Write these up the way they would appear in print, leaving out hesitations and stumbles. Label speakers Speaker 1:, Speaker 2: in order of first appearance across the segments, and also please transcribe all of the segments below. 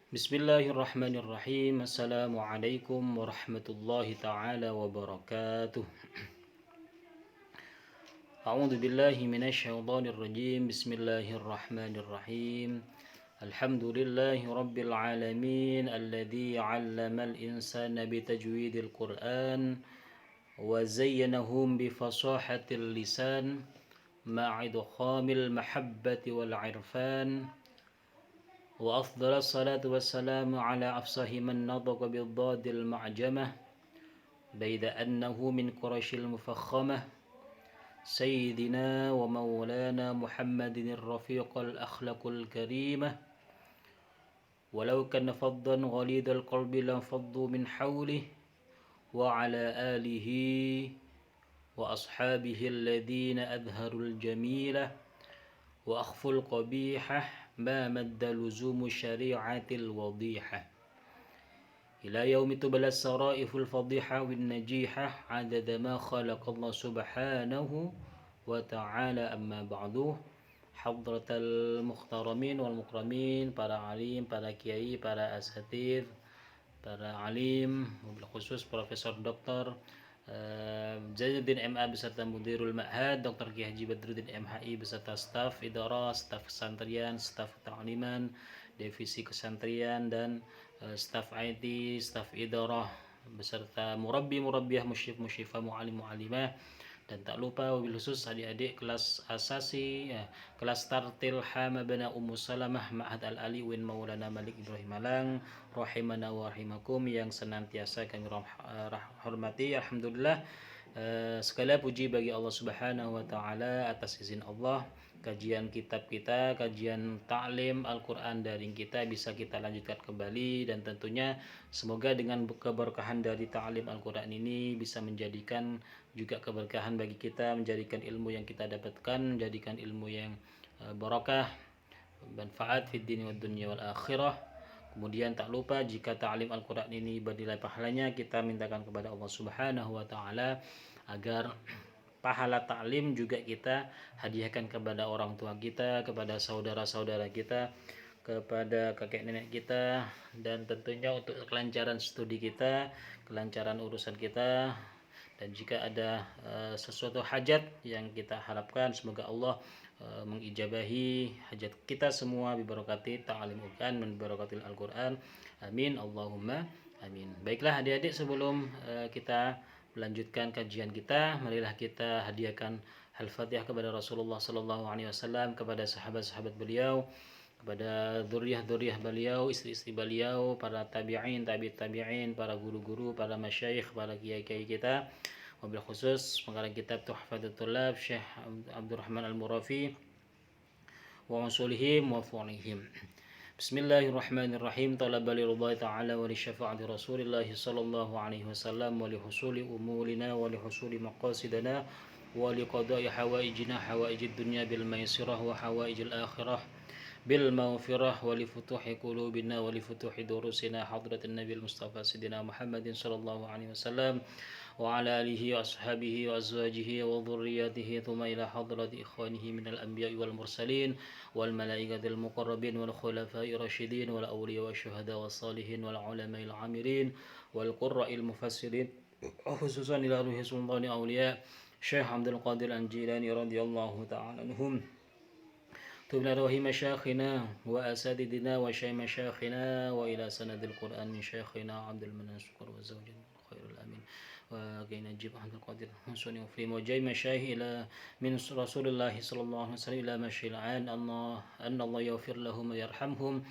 Speaker 1: Bismillahirrahmanirrahim. Assalamualaikum warahmatullahi taala wabarakatuh. A'udzu billahi minasyaitonir rajim. Bismillahirrahmanirrahim. Alhamdulillahi rabbil alamin alladzi 'allamal insana bitajwidil Qur'an wa zayyanahum bi fasahatil lisan ma'idkhamil mahabbati wal 'irfan. وأفضل الصلاة والسلام على أفصح من نطق بالضاد المعجمة بيد أنه من قريش المفخمة سيدنا ومولانا محمد الرفيق الأخلاق الكريمة ولو كان فظا غليظ القلب لانفضوا من حوله وعلى آله وأصحابه الذين أظهروا الجميلة وأخفوا القبيحة ما مد لزوم الشريعة الوضيحة إلى يوم تبلى السرائف الفضيحة والنجيحة عدد ما خلق الله سبحانه وتعالى أما بعد حضرة المخترمين والمكرمين para alim, para kiai, para asatidz, para alim, wabil khusus Profesor Dr. Zainuddin MA beserta Mudirul Ma'had Dr. Kiai Haji Badruddin MHI beserta staf idarah, staf kesantrian, staf ta'liman, divisi kesantrian dan staf IT, staf idarah beserta murabbiah, musyrifah, muallim, muallimah, dan tak lupa wabil khusus adik-adik kelas asasi kelas tartil Hamabana Ummu Salamah Ma'had Al-Ali Win Maulana Malik Ibrahim Malang rahimana wa rahimakum yang senantiasa kami hormati. Alhamdulillah, segala puji bagi Allah Subhanahu wa taala atas izin Allah kajian kitab kita, kajian ta'lim Al-Quran daring kita bisa kita lanjutkan kembali, dan tentunya semoga dengan keberkahan dari ta'lim Al-Quran ini bisa menjadikan juga keberkahan bagi kita, menjadikan ilmu yang kita dapatkan menjadikan ilmu yang barakah, manfaat fid dini wad dunya wal akhirah. Kemudian tak lupa jika ta'lim Al-Quran ini bernilai pahalanya, kita mintakan kepada Allah Subhanahu wa taala agar pahala ta'lim juga kita hadiahkan kepada orang tua kita, kepada saudara-saudara kita, kepada kakek nenek kita, dan tentunya untuk kelancaran studi kita, kelancaran urusan kita. Dan jika ada sesuatu hajat yang kita harapkan, semoga Allah mengijabahi hajat kita semua bibarakati ta'lim Al-Quran, bibarakatil Al-Quran. Amin Allahumma amin. Baiklah adik-adik, sebelum kita melanjutkan kajian kita, marilah kita hadiahkan Al-Fatihah kepada Rasulullah sallallahu alaihi wasallam, kepada sahabat-sahabat beliau, kepada dzurriyyah beliau, istri-istri beliau, para tabi'in, tabi'in, para guru-guru, para masyayikh, para kiai-kiai kita. Wabil khusus pengarang kitab Tuhfatul Thullab Syekh Abdurrahman Al-Murafi wa usulihim wa fu'lihim. Bismillahirrahmanirrahim. Talaba li ridha ta'ala wa li syafa'ati Rasulillah sallallahu alaihi wasallam wa li husuli umurina wa li husuli maqasidana wa li qada'i hawaijina hawaijid dunya bil maisirah wa hawaijil akhirah bil maghfirah wa li futuhi qulubina wa li futuhi durusina hadratin nabil mustafa sidina Muhammadin sallallahu alaihi wasallam wa ala alihi wa ashabihi wa azwajihi wa dhurriyyatihi thumma ila hadrati ikhwanihi minal anbiya'i wal mursalin wal malaikatil muqarrabin wal khulafa'i rasyidin wal awliya wa syuhada was salihin wal ulama'il amilin wal qurra'il mufassirin khususan ila ruhi sultani awliya Syekh Abdul Qadir Al-Jilani radhiyallahu ta'ala anhum. Tubna rohi masyakhina wa asadidina wa syai masyakhina wa ila sanadil Qur'an min syakhina Abdul Manan Syukur wa zawjin khairul amin wa kay najib Abdul Qadir Musuni wa fi mujay masyayikh ila min Rasulullah sallallahu alaihi wasallam ila masyil'an Allah anna Allah yaghfir lahum wa yarhamhum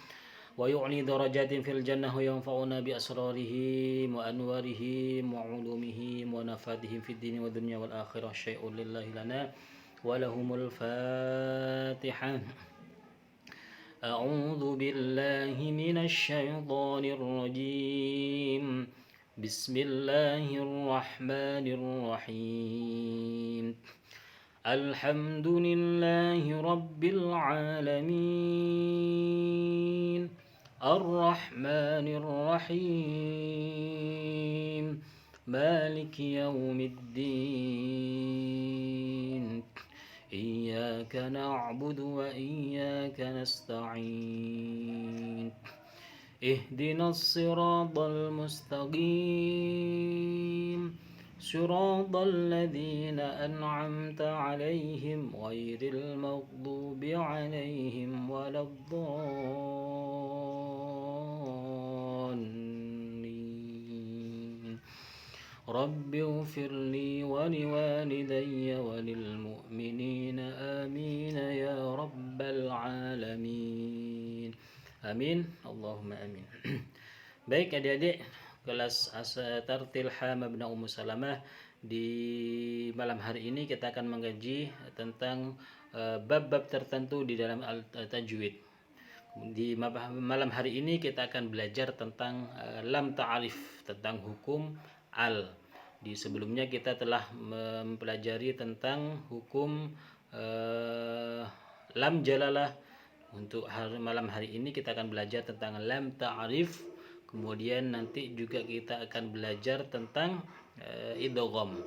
Speaker 1: wa yu'li darajatin fil jannah wa yanfa'una bi asrarihim wa anwarihim wa ulumihim wa nafatihim fid dini wa dunya wal akhirah syai'un lillahi lana ولهم الفاتحة. أعوذ بالله من الشيطان الرجيم. بسم الله الرحمن الرحيم. الحمد لله رب العالمين الرحمن الرحيم مالك يوم الدين إياك نعبد وإياك نستعين ihdinas siratal mustaqim siratal ladzina an'amta 'alaihim ghairil maghdubi 'alaihim waladdallin. Rabbi ighfir li wa liwalidayya wa lil mu'minina amin ya rabbal alamin. Amin, Allahumma amin. Baik adik-adik kelas Tartil Ha Mabna Ummu Salamah, di malam hari ini kita akan mengkaji tentang bab-bab tertentu di dalam al-tajwid. Di malam hari ini kita akan belajar tentang lam ta'arif, tentang hukum al. Di sebelumnya kita telah mempelajari tentang hukum lam jalalah. Untuk malam hari ini kita akan belajar tentang lam ta'arif. Kemudian nanti juga kita akan belajar tentang idgham.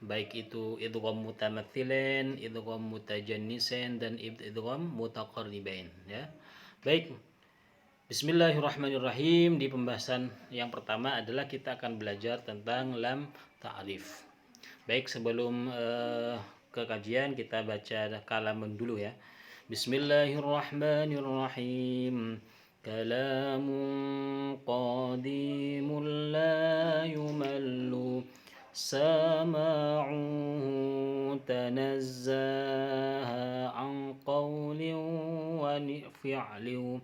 Speaker 1: Baik itu idgham mutamattsilan, idgham mutajannisan, dan idgham mutaqarribain ya. Baik. Bismillahirrahmanirrahim. Di pembahasan yang pertama adalah kita akan belajar tentang lam ta'rif. Baik, sebelum ke kajian kita baca kalamun dulu ya. Bismillahirrahmanirrahim. Kalamun qadimun la yumallu sama'uhu tanazzaha an qawlin wa fi'lin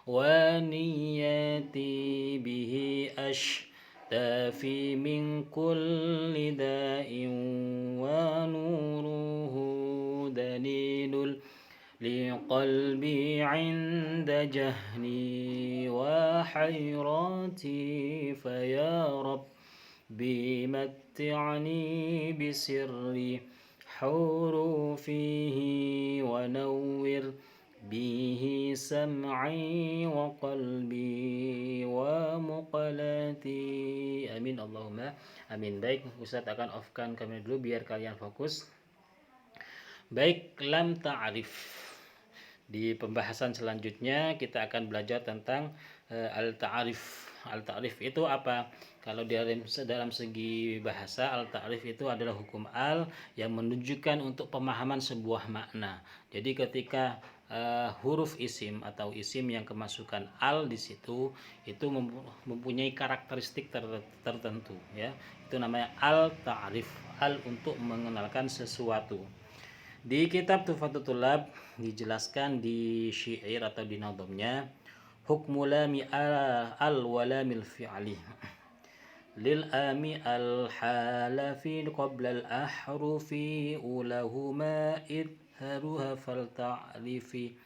Speaker 1: ونياتي به أشتافي من كل داء ونوره دليل لقلبي عند جهلي وحيراتي فيا ربي متعني بسري حروفه ونور به سمعي وقلبي ومقلاتي amin Allahumma amin. Baik, Ustadz akan off-kan kamera dulu biar kalian fokus. Baik, lam ta'rif. Di pembahasan selanjutnya kita akan belajar tentang al-ta'rif. Al-ta'rif itu apa? Kalau dalam segi bahasa, al-ta'rif itu adalah hukum al yang menunjukkan untuk pemahaman sebuah makna. Jadi ketika huruf isim atau isim yang kemasukan al di situ itu mempunyai karakteristik tertentu ya. Itu namanya al-ta'rif, al untuk mengenalkan sesuatu. Di kitab Tuhfatul Thullab dijelaskan di syair atau di nadhamnya, hukmu lami al wa lamil fi'li lil ami al halafi qabla al ahrufi ulahuma idharuha fal ta'rifi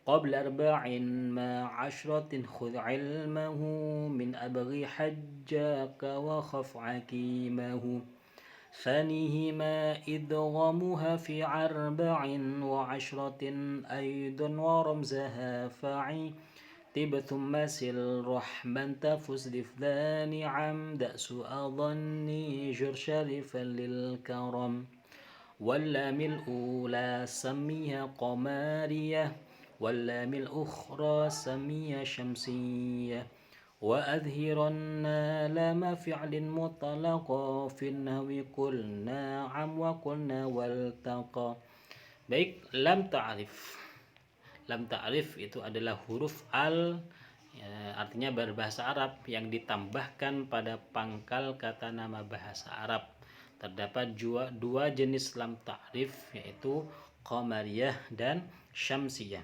Speaker 1: qabla arba'in ma 'ashratin khudh 'ilmahu min abghi hajjaka wa khaf 'aqimahu ثانيهما إدغامها في 4 و10 أيضا ورمزها فعي تب ثم سل رحما تفز لفذان عمد أظني جر شرفا للكرم واللام الأولى سميها قمارية واللام الأخرى سميها شمسية وأظهرن لام فعل مطلقا في النحو قلنا عم وقلنا والتقى. Baik, lam ta'rif. Lam ta'rif itu adalah huruf al ya, artinya berbahasa Arab yang ditambahkan pada pangkal kata nama bahasa Arab. Terdapat dua jenis lam ta'rif, yaitu qamariyah dan syamsiyah.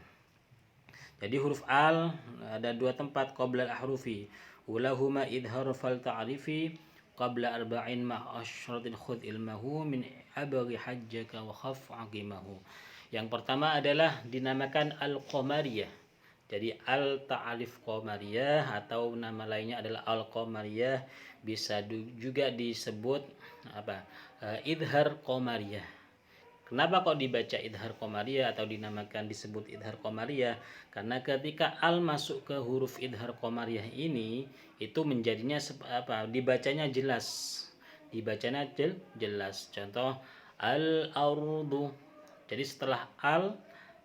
Speaker 1: Jadi huruf al ada dua tempat, qabla al-ahrufi ulahuma idhar fal ta'rifi qabla arba'in ma asyratin khudh ilmahu min abghi hajjaka wa khaf aqimahu. Yang pertama adalah dinamakan al-qamariyah. Jadi al-ta'rif qamariyah atau nama lainnya adalah al-qamariyah, bisa juga disebut idhar qamariyah. Kenapa kok dibaca idhar qamariyah atau disebut idhar qamariyah? Karena ketika al masuk ke huruf idhar qamariyah ini, itu menjadinya dibacanya jelas. Dibacanya jelas. Contoh al-ardu. Jadi setelah al,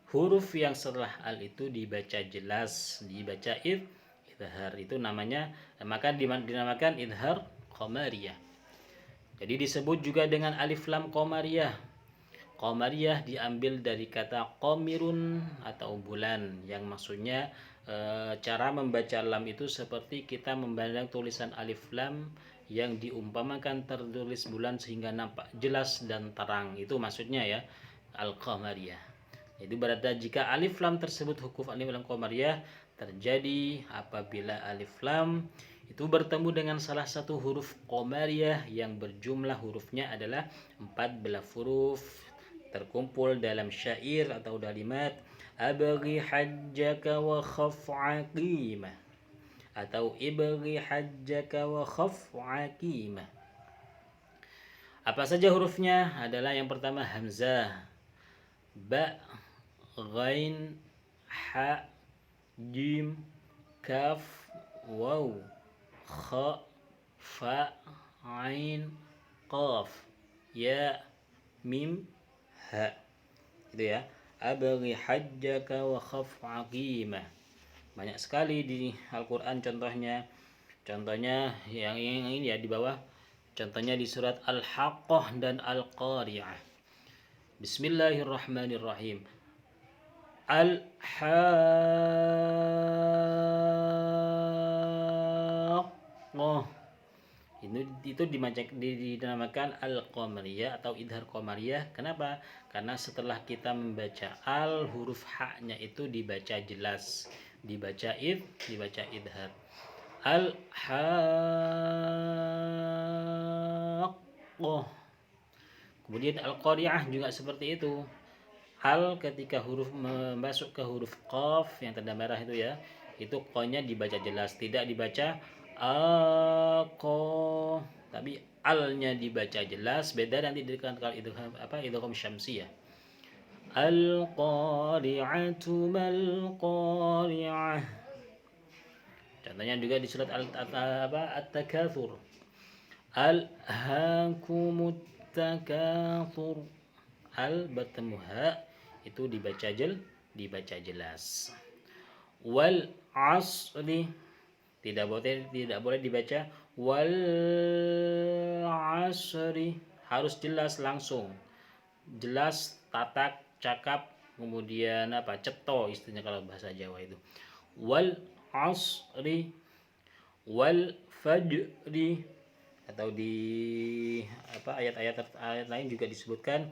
Speaker 1: huruf yang setelah al itu dibaca jelas, dibaca Idhar itu namanya, maka dinamakan idhar qamariyah. Jadi disebut juga dengan alif lam qamariyah. Qamariyah diambil dari kata qamirun atau bulan, yang maksudnya cara membaca lam itu seperti kita memandang tulisan alif lam yang diumpamakan tertulis bulan sehingga nampak jelas dan terang. Itu maksudnya ya, al-qamariyah. Jadi berarti jika alif lam tersebut huruf alif lam qamariyah terjadi apabila alif lam itu bertemu dengan salah satu huruf qamariyah yang berjumlah hurufnya adalah 14 huruf terkumpul dalam syair atau kalimat abghi hajjaka wa khaf aqimah atau ibghi hajjaka wa khaf aqimah. Apa saja hurufnya? Adalah yang pertama hamzah, ba, ghain, ha, jim, kaf, waw, kha, fa, ain, qaf, ya, mim, ha. Itu ya. Abghi hajjaka wa khaf aqimah. Banyak sekali di Al-Qur'an contohnya. Contohnya yang ini ya di bawah. Contohnya di surat Al-Haqqah dan Al-Qari'ah. Bismillahirrahmanirrahim. Al-Haqqah. Itu dinamakan al-qamariyah atau idhar qamariyah. Kenapa? Karena setelah kita membaca al, huruf ha-nya itu dibaca jelas, dibaca idhar. Al-haqqah. Kemudian al-qari'ah juga seperti itu. Al ketika huruf masuk ke huruf qaf yang tanda merah itu ya, itu q-nya dibaca jelas, tidak dibaca aqo, tapi al-nya dibaca jelas. Beda nanti dengan kalau idgham syamsiyah. Al-qari'atu mal-qari'ah. Contohnya juga di surat At-Takatsur. Alhaakumut takatsur. Al bertemu ha itu dibaca jelas. Wal asri, tidak boleh dibaca wal asri, harus jelas langsung. Jelas, tatak, cakap, kemudian ceto istilahnya kalau bahasa Jawa itu. Wal asri, wal fajri, atau di ayat-ayat lain juga disebutkan,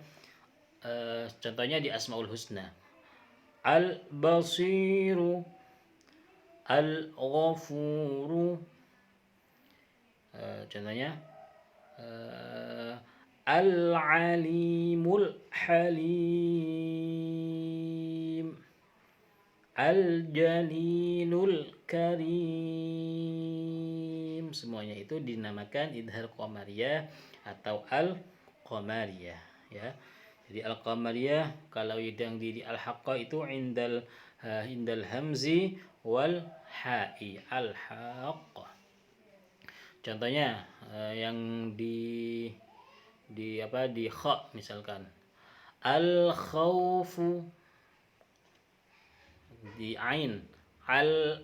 Speaker 1: contohnya di Asmaul Husna. Al basiru, al ghafuru, contohnya al alimul halim, al jalilul karim. Semuanya itu dinamakan idhar qamariyah atau al qamariyah ya. Jadi al qamariyah kalau yang di al-haqqah itu indal hamzi wal ha'i, al haqqah. Contohnya yang di kha misalkan al khaufu, di ain al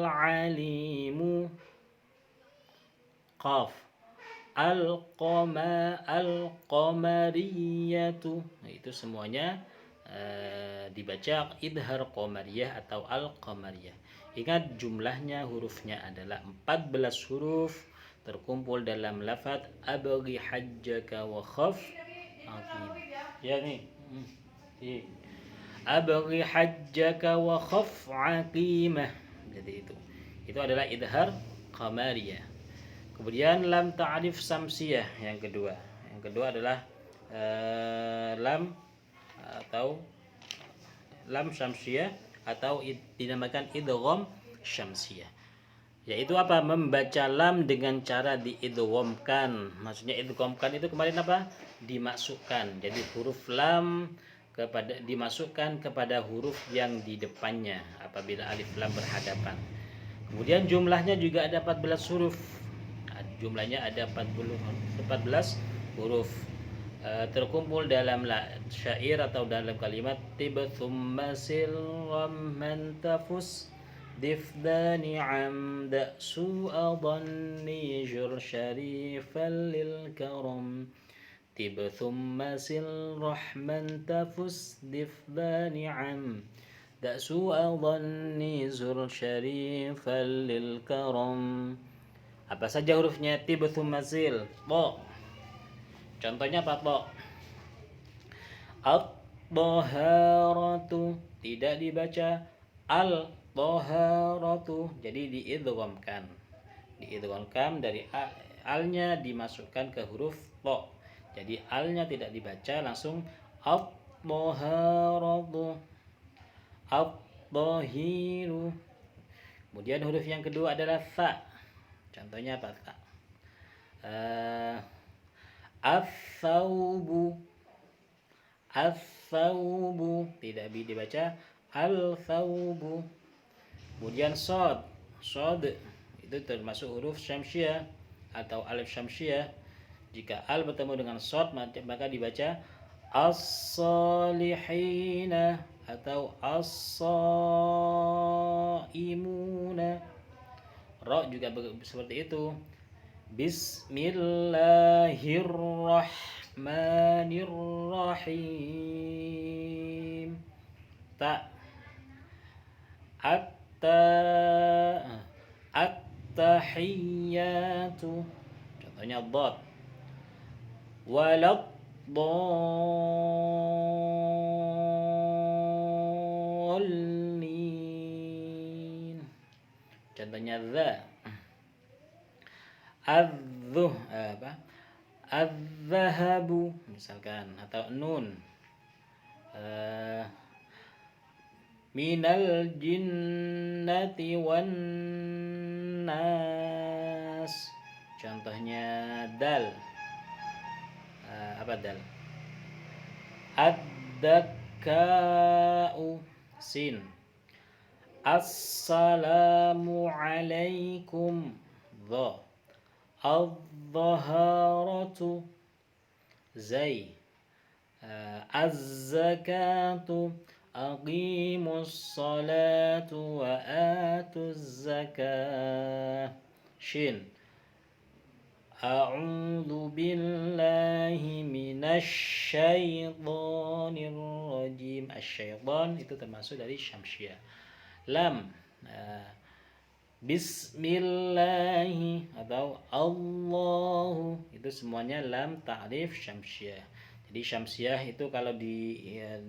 Speaker 1: alimu, qaf al qamariyatu. Nah, itu semuanya dibaca idhar qamariyah atau al qamariyah. Ingat jumlahnya hurufnya adalah 14 huruf terkumpul dalam lafaz abghi hajjaka wa khaf aqim. Ya nih. Abghi hajjaka wa khaf aqimah. Jadi itu adalah idhar qamariyah. Kemudian lam ta'rif samsiyah yang kedua. Yang kedua adalah lam atau lam syamsiyah atau dinamakan idgham syamsiyah. Yaitu apa? Membaca lam dengan cara diidghamkan. Maksudnya idghamkan itu kemarin apa? Dimasukkan. Jadi huruf lam dimasukkan kepada huruf yang di depannya apabila alif lam berhadapan. Kemudian jumlahnya juga ada 14 huruf. Jumlahnya ada 14 huruf terkumpul dalam syair atau dalam kalimat tiba thumma silram man tafus دفدان عمد سوء ظني جر شريفا للكرم تب ثم سل رحمن تفس دفدان عمد سوء ظني زر شريفا للكرم. Apa saja hurufnya? Tib thumma sil. To. Contohnya apa to? At-taharatu, tidak dibaca al-taharatu, jadi diidghamkan. Diidghamkan dari alnya dimasukkan ke huruf to. Jadi alnya tidak dibaca, langsung at-taharatu, at-tahiru. Kemudian huruf yang kedua adalah fa. Contohnya apa? Fa. Al-thawbu, al-thawbu, tidak dibaca al-thawbu. Kemudian sod, sod itu termasuk huruf syamsiah atau alif syamsiah. Jika al bertemu dengan sod maka dibaca as-salihina atau as-saimuna. Ra juga seperti itu. Bismillahirrahmanirrahim. Ta. At-tahiyyatu. Contohnya dad. Waladdallin. Contohnya dza. Az-zahabu misalkan, atau nun. Minal jinnati wan nas. Contohnya dal. Apa dal? Ad-dakka'u, sin. Assalamu alaikum, dha. Al-dhaharatu, zai. Az-zakatu, aqimus salatu wa atuz zakah, shin. A'udzu billahi minasy syaithanir rajim. Asy-syaitan itu termasuk dari syamsiah. Lam. Bismillahi atau Allahu, itu semuanya lam ta'rif syamsiah. Jadi syamsiah itu kalau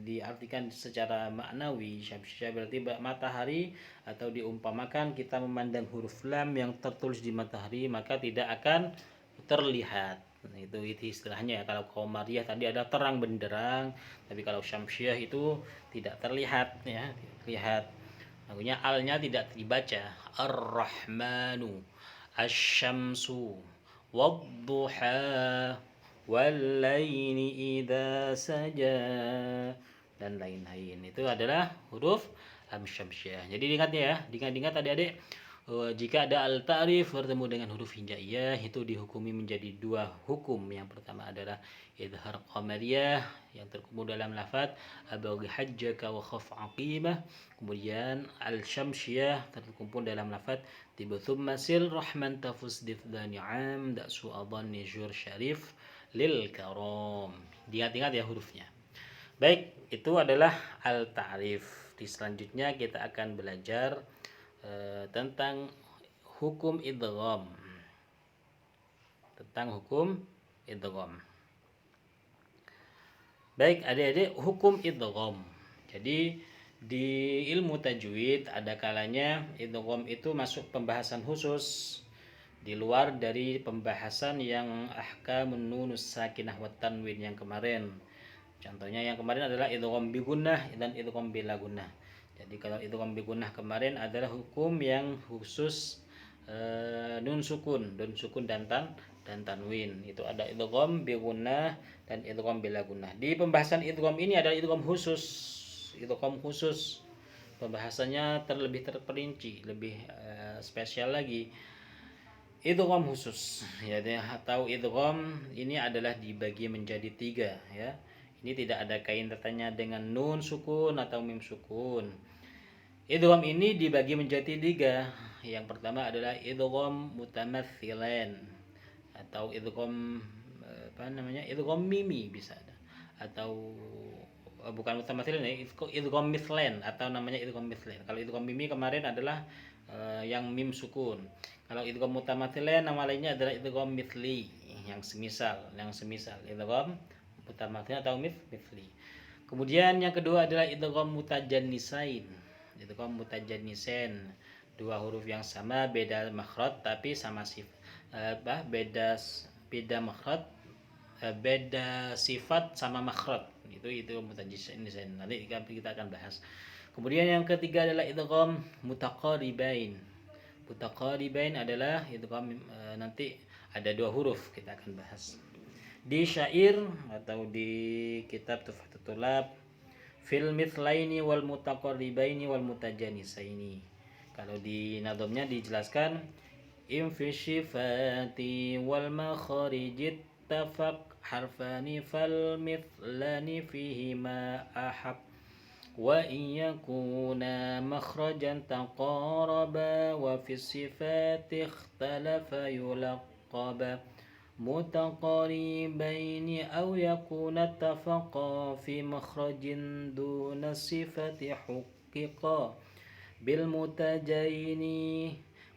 Speaker 1: diartikan secara maknawi, syamsiah berarti matahari, atau diumpamakan kita memandang huruf lam yang tertulis di matahari maka tidak akan terlihat. Itu istilahnya ya. Kalau qamariyah tadi ada terang benderang, tapi kalau syamsiah itu tidak terlihat ya, terlihat. Makanya alnya tidak dibaca. Ar-Rahmanu, Asy-Syamsu, Wad-Duha, Wal-Laili idza saja, dan lain-lain. Itu adalah huruf syamsiah. Jadi diingat ya, diingat adik-adik. Jika ada al-ta'rif bertemu dengan huruf hijaiyah itu dihukumi menjadi dua hukum. Yang pertama adalah idhar qamariyah yang terkumpul dalam lafaz abaghi hajjaka wa khaf aqibah. Kemudian al-syamsiyah terkumpul dalam lafaz tiba thumma sil rahman tafus difdani am da'su adhanni jur syarif lil karam. Diingat-ingat ya hurufnya. Baik, itu adalah al-ta'rif. Di selanjutnya kita akan belajar tentang hukum idgham. Baik adik-adik, hukum idgham. Jadi di ilmu tajwid ada kalanya idgham itu masuk pembahasan khusus di luar dari pembahasan yang ahkamun nunus sakinah wat tanwin yang kemarin. Contohnya yang kemarin adalah idgham bi gunnah dan idgham bila gunnah. Jadi kalau idgham bi gunnah kemarin adalah hukum yang khusus nun sukun dan tanwin. Itu ada idgham bi gunnah dan idgham bila gunnah. Di pembahasan idgham ini adalah idgham khusus. Idgham khusus. Pembahasannya lebih terperinci, lebih spesial lagi. Idgham khusus ya, atau idgham ini adalah dibagi menjadi 3 ya. Ini tidak ada kaitannya dengan nun sukun atau mim sukun. Idgham ini dibagi menjadi 3. Yang pertama adalah idgham mutamatsilan atau idgham idgham mimi bisa ada, atau bukan mutamatsilan ya, idgham mislan atau namanya idgham mislan. Kalau idgham mimi kemarin adalah yang mim sukun. Kalau idgham mutamatsilan nama lainnya adalah idgham misli, yang semisal idgham mutamatsilan atau misli. Kemudian yang kedua adalah idgham mutajannisain. Idgham mutajannisain, dua huruf yang sama beda makhraj tapi sama beda makhraj, beda sifat sama makhraj. Itu mutajannisain. Nanti kita akan bahas. Kemudian yang ketiga adalah idgham mutaqaribain. Mutaqaribain adalah idgham nanti ada dua huruf, kita akan bahas. Di syair atau di kitab Tuhfatul Tulab, fil mithlaini wal mutaqarribaini wal mutajanisaini. Kalau di nadhamnya dijelaskan im fi syifati wal makharijit tafaq harfani fal mithlani fihi ma ahab wa in yakuna makhrajan taqaraba wa fi sifati ikhtalafa yulaqaba متقاربين أو يكون اتفقا في مخرج دون الصفة حققا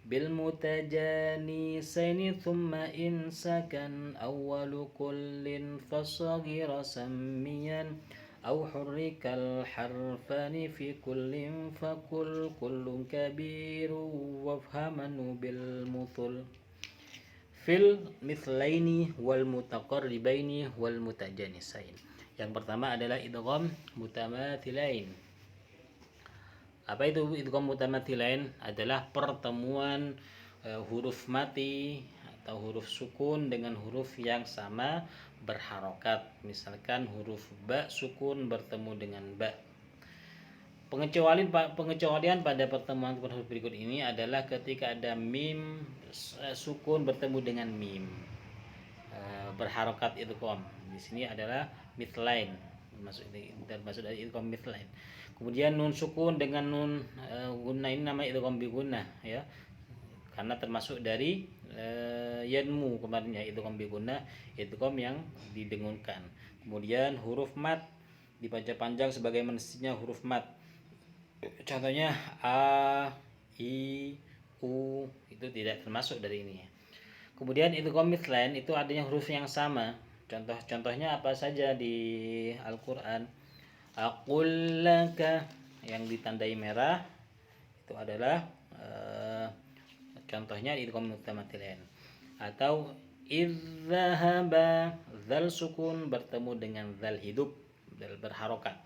Speaker 1: بالمتجانسين ثم إن سكن أول كل فالصغير سميا أو حرك الحرفان في كل كل كبير وافهمنه بالمثل fil mithlaini wal mutaqarribaini wal mutajanisain. Yang pertama adalah idgham mutamathilain. Apa itu idgham mutamathilain? Adalah pertemuan huruf mati atau huruf sukun dengan huruf yang sama berharokat. Misalkan huruf ba sukun bertemu dengan ba. Pengecualian pada pertemuan huruf berikut ini adalah ketika ada mim sukun bertemu dengan mim berharokat idgham. Di sini adalah mithlain, termasuk dari idgham mithlain. Kemudian nun sukun dengan nun gunnah ini namanya idgham bi gunnah ya. Karena termasuk dari yanmu kemarin ya, idgham bi gunnah, idgham yang didengunkan. Kemudian huruf mat dibaca panjang sebagai mestinya huruf mat. Contohnya a, i, u itu tidak termasuk dari ini. Kemudian idgham mithlain itu adanya huruf yang sama. Contohnya apa saja di Al-Qur'an? Aqul laka yang ditandai merah itu adalah contohnya idgham mutamathilain. Atau idzahaba, zal sukun bertemu dengan zal hidup, zal berharokat.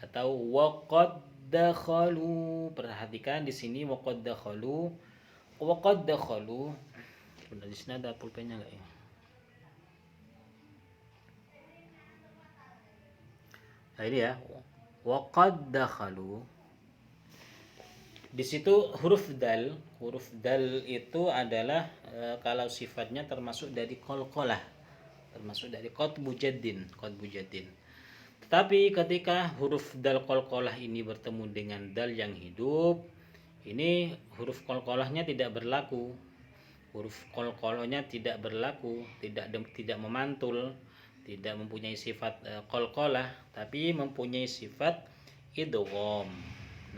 Speaker 1: Atau waqad dakhalu, perhatikan di sini waqad dakhalu. Benar, di sini ada pulpennya enggak ya? Nah ini ya, waqad dakhalu. Di situ huruf dal itu adalah kalau sifatnya termasuk dari qalqalah, termasuk dari qatbu jaddin. Tetapi ketika huruf dal qalqalah ini bertemu dengan dal yang hidup, ini huruf qalqalahnya tidak berlaku. Huruf qalqalahnya tidak berlaku, tidak memantul, tidak mempunyai sifat qalqalah, tapi mempunyai sifat idgham.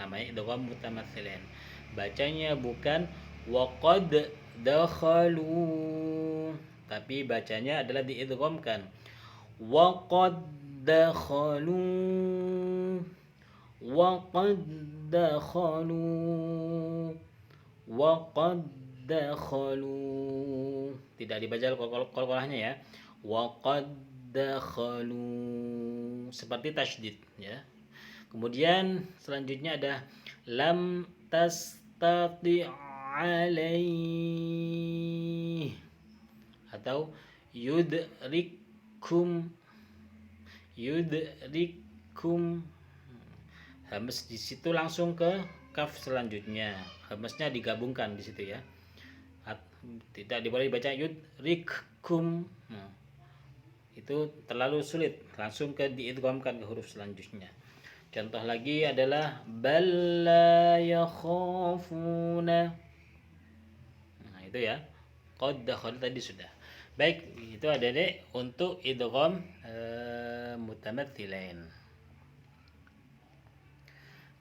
Speaker 1: Namanya idgham mutamathilan. Bacanya bukan waqad dakhalu, tapi bacanya adalah diidghamkan. Waqad dakhalu, waqad dakhalu, waqad dakhalu. Tidak dibaca qalqalahnya ya. Waqad dakhalu, seperti tasydid ya. Kemudian selanjutnya ada lam tastati' alaih atau yudrikum. Hamas di situ langsung ke kaf selanjutnya. Hamasnya digabungkan di situ ya. Tidak boleh dibaca yudrikum. Itu terlalu sulit, langsung ke diidghamkan ke huruf selanjutnya. Contoh lagi adalah balla yakhafuna. Nah, itu ya. Qad dakhal tadi sudah. Baik, itu ada deh untuk idgham mutamattsilain.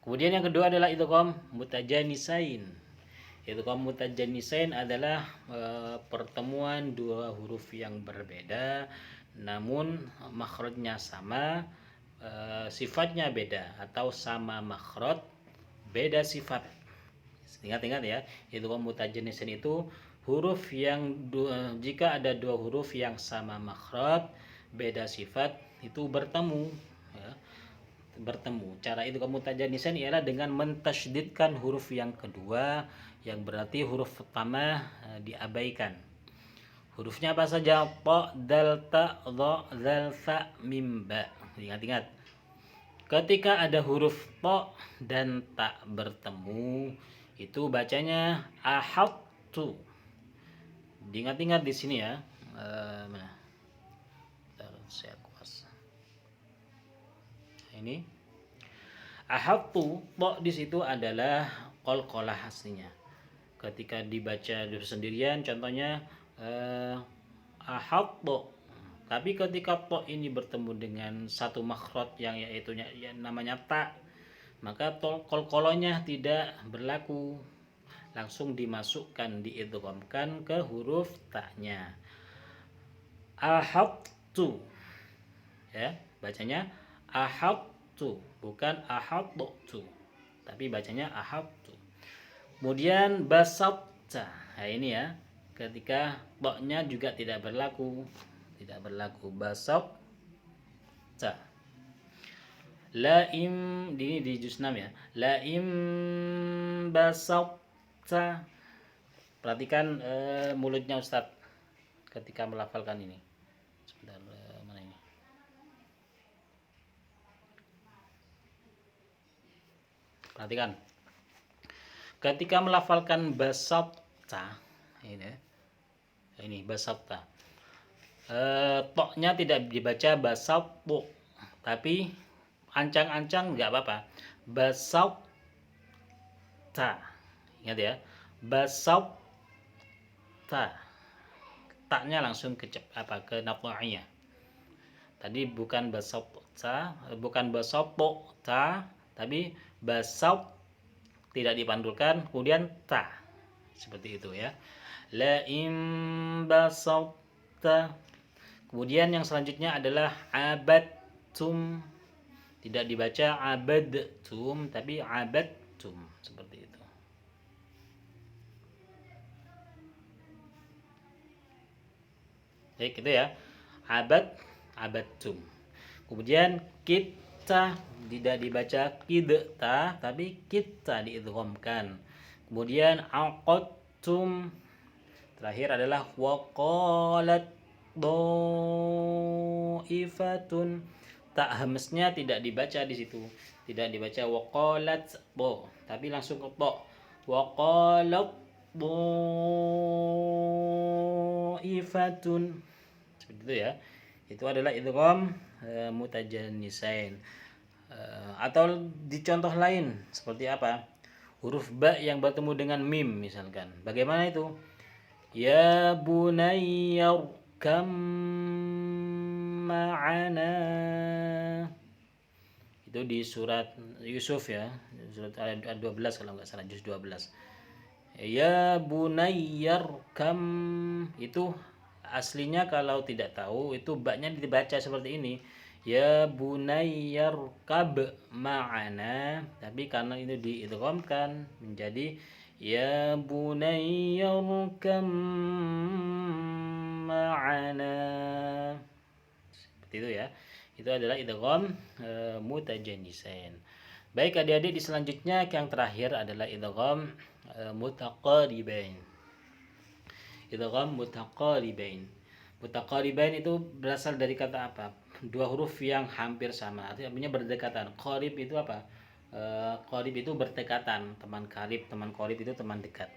Speaker 1: Kemudian yang kedua adalah idgham mutajanisain. Idgham mutajanisain adalah pertemuan dua huruf yang berbeda namun makhrajnya sama, sifatnya beda atau sama makhraj beda sifat. Ingat-ingat ya, idgham mutajanisain itu huruf yang jika ada dua huruf yang sama makhraj beda sifat itu bertemu ya. Cara idgham mutajanisain ialah dengan mentasydidkan huruf yang kedua yang berarti huruf pertama diabaikan. Hurufnya apa saja? Ta, dal, ta, dha, zal, fa, mim, ba. Ingat-ingat. Ketika ada huruf ta dan ta bertemu, itu bacanya ahattu. Diingat-ingat di sini ya. Mana? Saya kuas. Ini ahattu, ta di situ adalah qalqalah aslinya. Ketika dibaca sendirian, contohnya ahattu. Tapi ketika to ini bertemu dengan satu makhraj yang yaitu namanya ta, maka qalqalahnya tidak berlaku, langsung dimasukkan diidghamkan ke huruf ta-nya. Ahattu ya, bacanya ahattu bukan ahattu, tapi bacanya ahattu. Kemudian basatta. Nah, ini ya, ketika to-nya juga tidak berlaku basatta. Laim di juz 6 ya. Laim basatta. Perhatikan mulutnya Ustaz ketika melafalkan ini. Sebentar, mana ini? Perhatikan. Ketika melafalkan basatta, ini basatta. Toknya tidak dibaca basattu, tapi ancang-ancang nggak apa-apa. Basatta. Ingat ya. Basatta. Taknya langsung ke naqa'iyah. Tadi bukan basatta, bukan basattu ta, tapi basat tidak dipandulkan kemudian ta. Seperti itu ya. La in basatta. Kemudian yang selanjutnya adalah abadtum. Tidak dibaca abadtum tapi abadtum, seperti itu. Baik, itu ya. Abadtum. Kemudian kita tidak dibaca kidta tapi kita diidghamkan. Kemudian aqadtum. Terakhir adalah waqalat dhaifatun. Tak hamsnya tidak dibaca di situ. Tidak dibaca waqalat bo, tapi langsung ke to. Waqalat dhaifatun. Seperti itu ya. Itu adalah idgham mutajanisain. Atau di contoh lain seperti apa? Huruf ba yang bertemu dengan mim misalkan. Bagaimana itu? Ya bunayya kam ma'ana. Itu di surat Yusuf ya, surat ayat 12 kalau nggak salah, juz 12. Ya bunayya kam, itu aslinya kalau tidak tahu itu baknya dibaca seperti ini. Ya bunayya kab ma'ana, tapi karena itu diidghamkan menjadi ya bunayya kam ma'ana. Seperti itu ya. Itu adalah idgham mutajanisain. Baik adik-adik, di selanjutnya yang terakhir adalah idgham mutaqaribain. Idgham mutaqaribain. Mutaqaribain itu berasal dari kata apa? Dua huruf yang hampir sama, artinya berdekatan. Qarib itu apa? Qarib itu berdekatan, teman qarib, teman qarib itu teman dekat.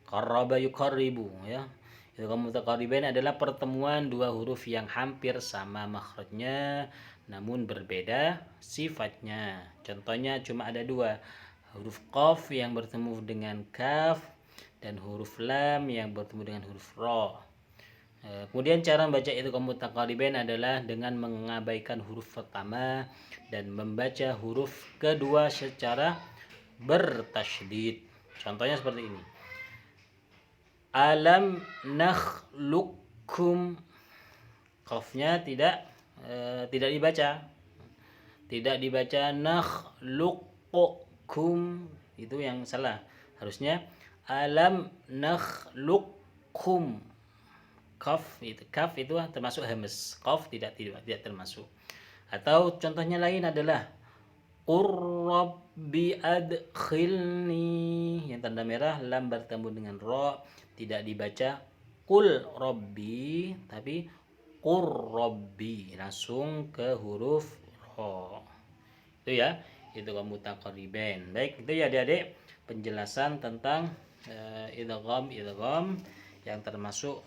Speaker 1: Qarraba yuqarribu ya. Idgham mutaqaribain adalah pertemuan dua huruf yang hampir sama makhrajnya namun berbeda sifatnya. Contohnya cuma ada dua, huruf qaf yang bertemu dengan kaf dan huruf lam yang bertemu dengan huruf ro. Kemudian cara membaca idgham mutaqaribain adalah dengan mengabaikan huruf pertama dan membaca huruf kedua secara bertasydid. Contohnya seperti ini. Alam nakhluqukum, qafnya tidak dibaca. Tidak dibaca nakhluqukum, itu yang salah. Harusnya alam nakhluqukum. Kaf itu termasuk hamas. Qaf tidak termasuk. Atau contohnya lain adalah Qur Rabbi adkhilni, yang tanda merah lam bertemu dengan ro, tidak dibaca Qul Rabbi tapi Qur Rabbi, langsung ke huruf ro. Itu ya, itu mutaqaribain. Baik, itu ya adik-adik penjelasan tentang idgham yang termasuk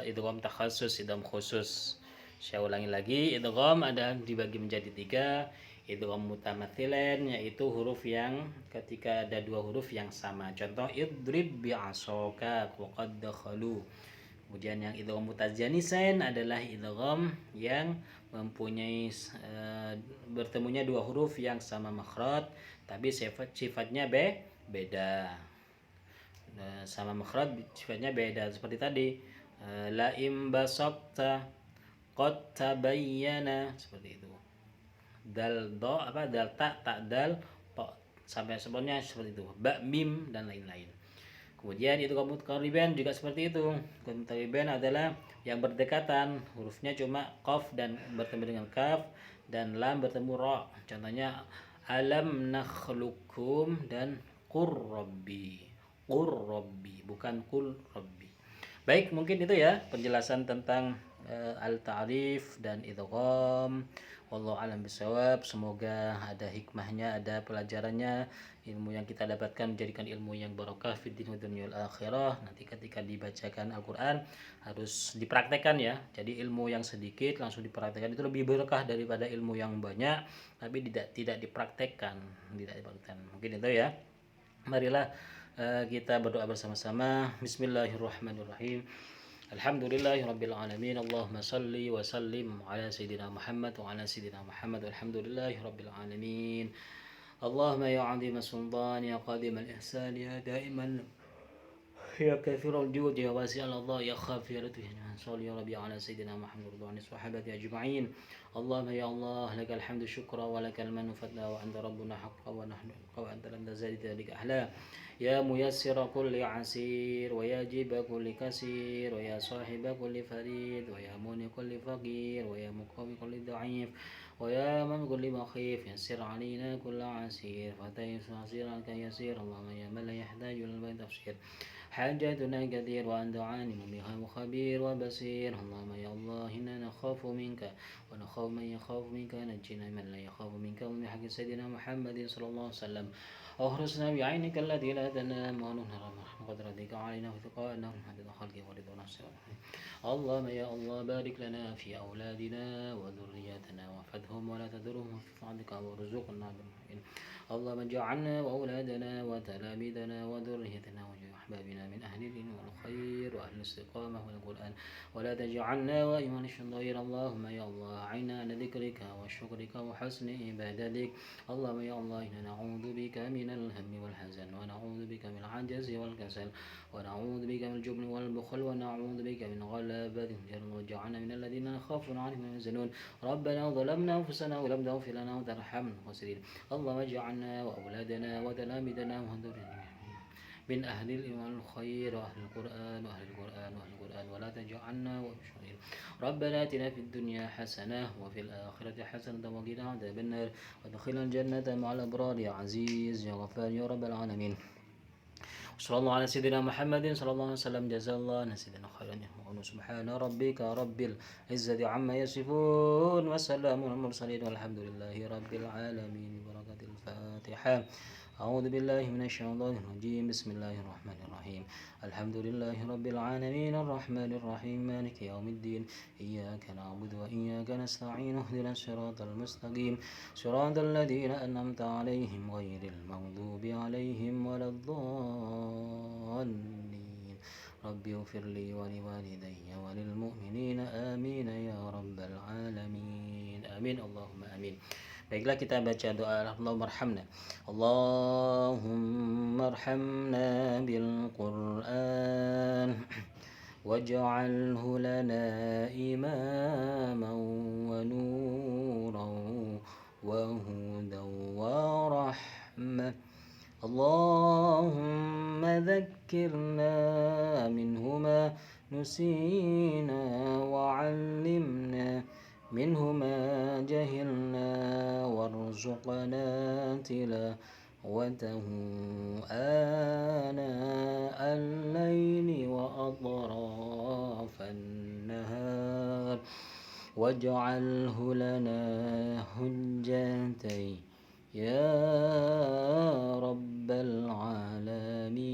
Speaker 1: idgham takhassus, idgham khusus. Saya ulangi lagi, idgham ada dibagi menjadi 3. Idgham mutamathilan, yaitu huruf yang ketika ada dua huruf yang sama. Contoh idrib bi'asaka waqad dakhalu. Kemudian yang idgham mutajanisan adalah idgham yang mempunyai bertemunya dua huruf yang sama makhraj tapi sifatnya beda. Sama makhraj sifatnya beda, seperti tadi la im basaqta qad tabayyana, seperti itu. Dal do dal ta dal to, sampai sebelumnya seperti itu, ba mim dan lain-lain. Kemudian itu mutaqariban juga seperti itu. Mutaqariban adalah yang berdekatan, hurufnya cuma qaf dan bertemu dengan kaf dan lam bertemu ra. Contohnya alam nakhluqukum dan qur rabbi. Qur rabbi, bukan qul rabbi. Baik, mungkin itu ya penjelasan tentang al-ta'rif dan idgham. Wallahu a'lam bishawab. Semoga ada hikmahnya, ada pelajarannya, ilmu yang kita dapatkan menjadikan ilmu yang barokah fid din wa dunyal akhirah. Nanti ketika dibacakan Al-Qur'an harus dipraktekkan ya. Jadi ilmu yang sedikit langsung dipraktekkan itu lebih berkah daripada ilmu yang banyak tapi tidak dipraktekkan, Mungkin itu ya. Marilah kita berdoa bersama-sama. Bismillahirrahmanirrahim. Alhamdulillahi rabbil alamin. Allahumma salli wa sallim ala sayyidina Muhammad wa ala sayyidina Muhammad. Alhamdulillahi rabbil alamin. Allahumma ya 'azima sultan ya qadim al-ihsan ya daiman ya kathir al-jud ya wasi' al-Allah ya khafir al-tuhyan. Salli ya rabbi ala sayyidina Muhammad wa ala sahabati ajma'in. Allahumma ya Allah lakal hamdu syukra wa lakal manu fadla wa anta rabbuna haqqan wa nahnu wa anta lam tazid dzalika ahla. Ya muyassira kulli asir wa ya jiba kulli kasir wa ya sahiba kulli farid wa ya muni kulli faqir wa ya muqawi kulli dha'if wa ya man kulli makhif yassir alina kulla asir fatayis asiran ka yasir. Allahumma ya man la yahtaju lil tafsir حاجاتنا كثير وأنت عالم بها وخبير وبصير. اللهم يا الله إنا نخاف منك ونخاف من يخاف منك نجنا من لا يخاف منك ومن حق سيدنا محمد صلى الله عليه وسلم. أحرسنا بعينك التي لا تنام ونهر قدرتك علينا وثقائنا ونحدد خلقك ورضا نفسك. اللهم يا الله بارك لنا في أولادنا وذرياتنا واحفظهم ولا تذرهم في طاعتك وارزقنا بالمؤمنين. اللهم اجعلنا وأولادنا وتلاميذنا وذريتنا وأحبابنا من أهل الدين والخير وأهل الاستقامة والقرآن ولا تجعلنا وإيمان الشرير. اللهم يا الله أعنا على ذكرك وشكرك وحسن عبادتك. اللهم يا الله إنا نعوذ بك من الهم والحزن ونعوذ بك من العجز والكسل ونعوذ بك من الجبن والبخل ونعوذ بك من غلبة الدين واجعلنا من الذين نخافون عليهم ويحزنون. ربنا ظلمنا أنفسنا ولم تغفر لنا وترحمنا خاسرين. اللهم اجعلنا وأولادنا وتلاميذنا وذريتنا من أهل الإيمان الخير وأهل القرآن ولا تجعلنا وشرير. ربنا آتنا في الدنيا حسنة وفي الآخرة حسنة وقنا عذاب النار وادخلنا الجنة مع الأبرار يا عزيز يا غفار يا رب العالمين. صلى الله على سيدنا محمد صلى الله عليه وسلم. جزا الله سيدنا خيرا. سبحان ربك رب العزة عما يصفون وسلام على المرسلين والحمد لله رب العالمين. بركة الفاتحة. أعوذ بالله من الشيطان الرجيم. بسم الله الرحمن الرحيم. الحمد لله رب العالمين الرحمن الرحيم مالك يوم الدين. إياك نعبد وإياك نستعين. اهدنا الصراط المستقيم صراط الذين أنعمت عليهم غير المغضوب عليهم ولا الضالين. رب اغفر لي ولوالدي وللمؤمنين آمين يا رب العالمين. آمين اللهم آمين. Baiklah, kita baca doa Allahumma arhamna. Allahumma arhamna bil Qur'an waj'alhu lana imaman wa nuran wa hudan wa rahmah. Allahumma dhakkirna minhu ma nusina wa 'allimna منه ما جهلنا وارزقنا تلاوته آناء الليل وأطراف النهار واجعله لنا حجتين يا رب العالمين.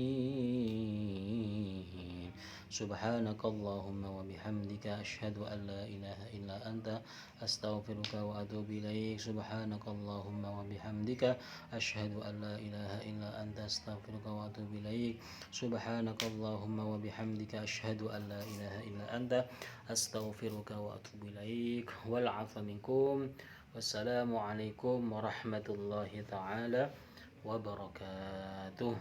Speaker 1: سبحانك اللهم وبحمدك أشهد أن لا إله إلا أنت أستغفرك وأتوب إليك. سبحانك اللهم وبحمدك أشهد أن لا إله إلا أنت أستغفرك وأتوب إليك. سبحانك اللهم وبحمدك أشهد أن لا إله إلا أنت أستغفرك وأتوب إليك. والعفو منكم. والسلام عليكم ورحمة الله تعالى وبركاته.